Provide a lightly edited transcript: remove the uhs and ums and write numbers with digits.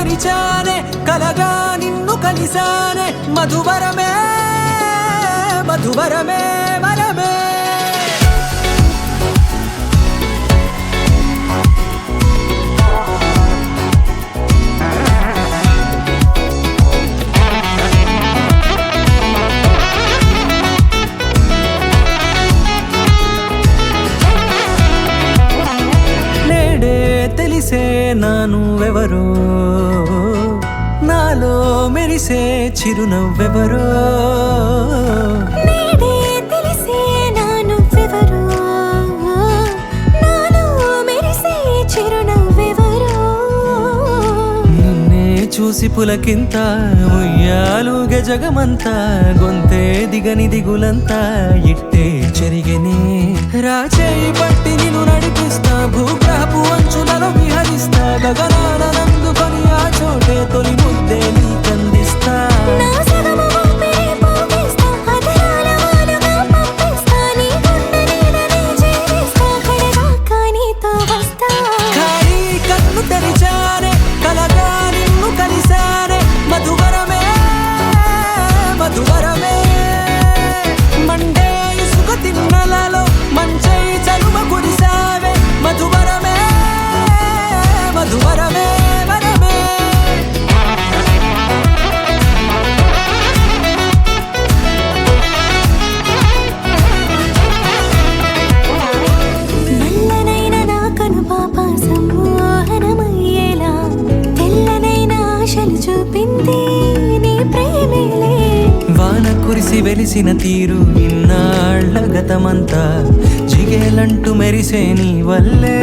తెరిచానే కలగా నిన్ను కలిసానే మధువరమే మధువరమే వరమే తెలిసే నానువెవరో నాలో మెరిసే చిరునవ్వెవరో నేడే తెలిసే నానువెవరో నాలో మెరిసే చిరునవ్వెవరో నిన్నే చూసి పులకింత ఉయ్యాలుగే జగమంతా గొంతే దిగని దిగులంతా ఇట్టే చెరిగనే రాచేయి పట్టి నిన్ను నడిపిస్తా భూగ్రహపు అంచులలో విహరిస్తా గగనాన నందుకొని ఆ చోటే తొలి ముద్దే నీకందిస్తా నా సగము ఊపిరి పోగిస్తా అదరాల వానగా పంపిస్తా నీ గుండె నీడనే చేరిస్తా కడదాకా నీతో వస్తా ఖాళీ కన్ను తెరిచానే కలగా నిన్ను కలిసానే మధువరమే మధువరమే మండే ఇసుక తిన్నలలో మంచై చలువ కురిసావే మధువరమే మధువరమే వరమే నల్లనైన నా కనుపాప సమ్మోహనమయ్యేలా తెల్లనైన ఆశలు చూపింది నీ ప్రేమేలే వాన కురిసి వెలిసిన తీరు ఇన్నాళ్ల గతమంతా జిగేలంటూ మెరిసే నీ వల్లే